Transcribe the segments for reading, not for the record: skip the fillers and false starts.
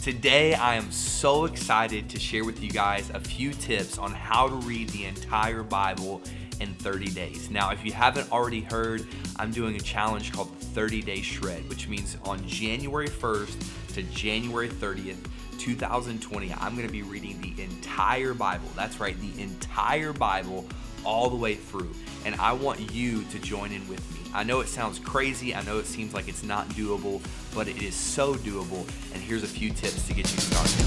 Today, I am so excited to share with you guys a few tips on how to read the entire Bible in 30 days. Now, if you haven't already heard, I'm doing a challenge called the 30-Day Shred, which means on January 1st to January 30th, 2020, I'm going to be reading the entire Bible. That's right, the entire Bible all the way through. And I want you to join in with me. I know it sounds crazy. I know it seems like it's not doable, but it is so doable. And here's a few tips to get you started.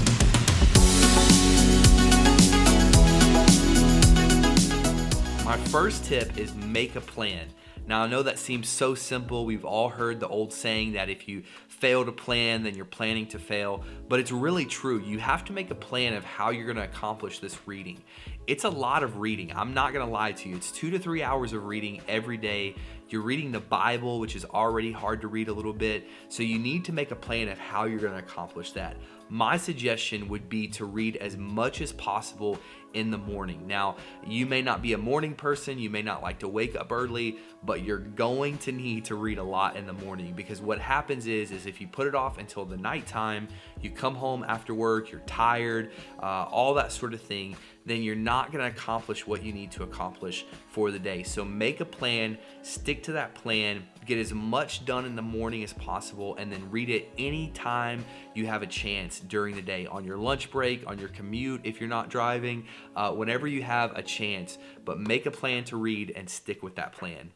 My first tip is make a plan. Now, I know that seems so simple. We've all heard the old saying that if you fail to plan, then you're planning to fail. But it's really true. You have to make a plan of how you're going to accomplish this reading. It's a lot of reading. I'm not going to lie to you. It's 2 to 3 hours of reading every day. You're reading the Bible, which is already hard to read a little bit. So you need to make a plan of how you're going to accomplish that. My suggestion would be to read as much as possible in the morning. Now, you may not be a morning person, you may not like to wake up early, but you're going to need to read a lot in the morning, because what happens is if you put it off until the nighttime, you come home after work, you're tired, all that sort of thing, then you're not going to accomplish what you need to accomplish for the day. So make a plan, stick to that plan, get as much done in the morning as possible, and then read it anytime you have a chance during the day, on your lunch break, on your commute if you're not driving, whenever you have a chance. But make a plan to read and stick with that plan.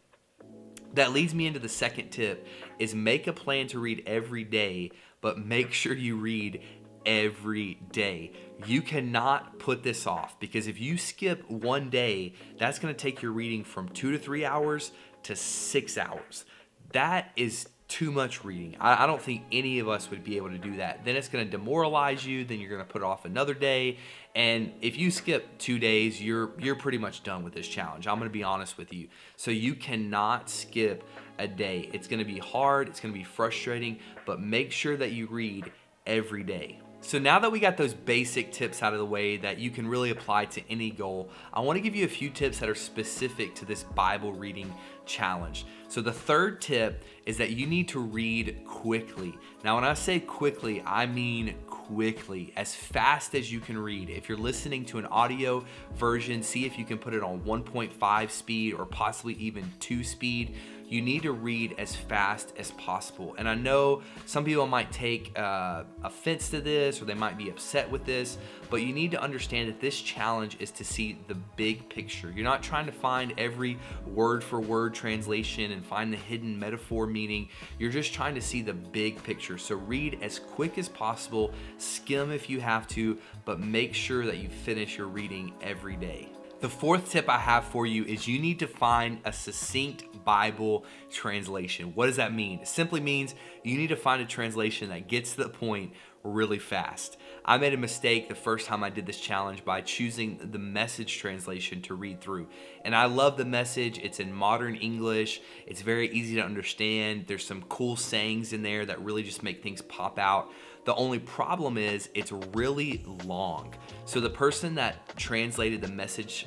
That leads me into the second tip, is make a plan to read every day, but make sure you read every day. You cannot put this off, because if you skip one day, that's going to take your reading from 2 to 3 hours to 6 hours. That is too much reading. I don't think any of us would be able to do that. Then it's going to demoralize you. Then you're going to put off another day. And if you skip 2 days, you're pretty much done with this challenge. I'm going to be honest with you. So you cannot skip a day. It's going to be hard. It's going to be frustrating, but make sure that you read every day. So now that we got those basic tips out of the way that you can really apply to any goal, I want to give you a few tips that are specific to this Bible reading challenge. So the third tip is that you need to read quickly. Now, when I say quickly, I mean quickly, as fast as you can read. If you're listening to an audio version, see if you can put it on 1.5 speed or possibly even 2 speed. You need to read as fast as possible. And I know some people might take offense to this, or they might be upset with this, but you need to understand that this challenge is to see the big picture. You're not trying to find every word for word translation and find the hidden metaphor meaning. You're just trying to see the big picture. So read as quick as possible, skim if you have to, but make sure that you finish your reading every day. The fourth tip I have for you is you need to find a succinct Bible translation. What does that mean? It simply means you need to find a translation that gets to the point really fast. I made a mistake the first time I did this challenge by choosing the Message translation to read through. And I love the Message. It's in modern English. It's very easy to understand. There's some cool sayings in there that really just make things pop out. The only problem is it's really long. So the person that translated the Message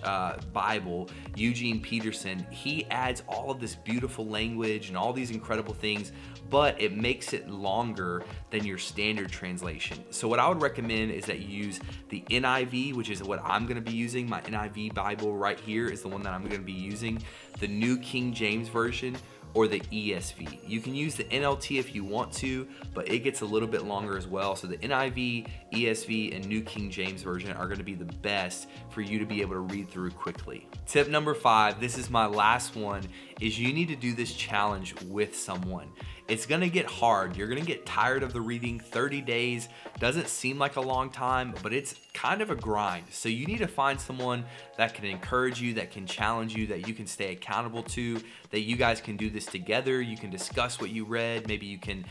Bible, Eugene Peterson, he adds all of this beautiful language and all these incredible things, but it makes it longer than your standard translation. So what I would recommend is that you use the NIV, which is what I'm going to be using. My NIV Bible right here is the one that I'm going to be using. The New King James Version, or the ESV. You can use the NLT if you want to, but it gets a little bit longer as well. So the NIV, ESV, and New King James Version are going to be the best for you to be able to read through quickly. Tip number 5, this is my last one, is you need to do this challenge with someone. It's going to get hard. You're going to get tired of the reading. 30 days doesn't seem like a long time, but it's kind of a grind. So you need to find someone that can encourage you, that can challenge you, that you can stay accountable to, that you guys can do this together. You can discuss what you read. Maybe you can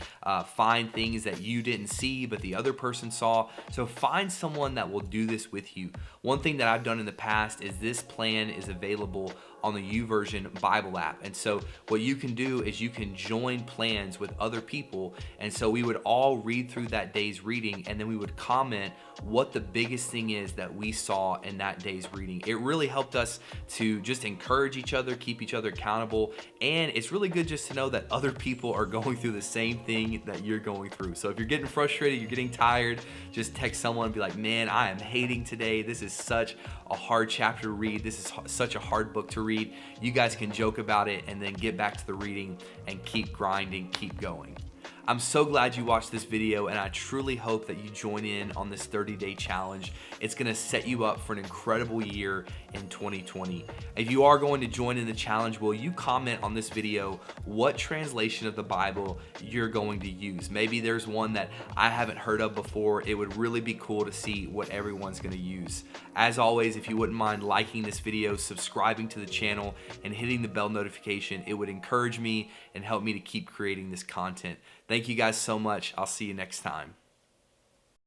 find things that you didn't see, but the other person saw. So find someone that will do this with you. One thing that I've done in the past is this plan is available on the YouVersion Bible app. And so what you can do is you can join plans with other people. And so we would all read through that day's reading, and then we would comment what the biggest thing is that we saw in that day's reading. It really helped us to just encourage each other, keep each other accountable, and it's really good just to know that other people are going through the same thing that you're going through. So if you're getting frustrated, you're getting tired, just text someone and be like, man, I am hating today. This is such a hard chapter to read. This is such a hard book to read. You guys can joke about it and then get back to the reading and keep grinding, keep going. I'm so glad you watched this video, and I truly hope that you join in on this 30-day challenge. It's gonna set you up for an incredible year in 2020. If you are going to join in the challenge, will you comment on this video what translation of the Bible you're going to use? Maybe there's one that I haven't heard of before. It would really be cool to see what everyone's gonna use. As always, if you wouldn't mind liking this video, subscribing to the channel, and hitting the bell notification, it would encourage me and help me to keep creating this content. Thank you guys so much. I'll see you next time.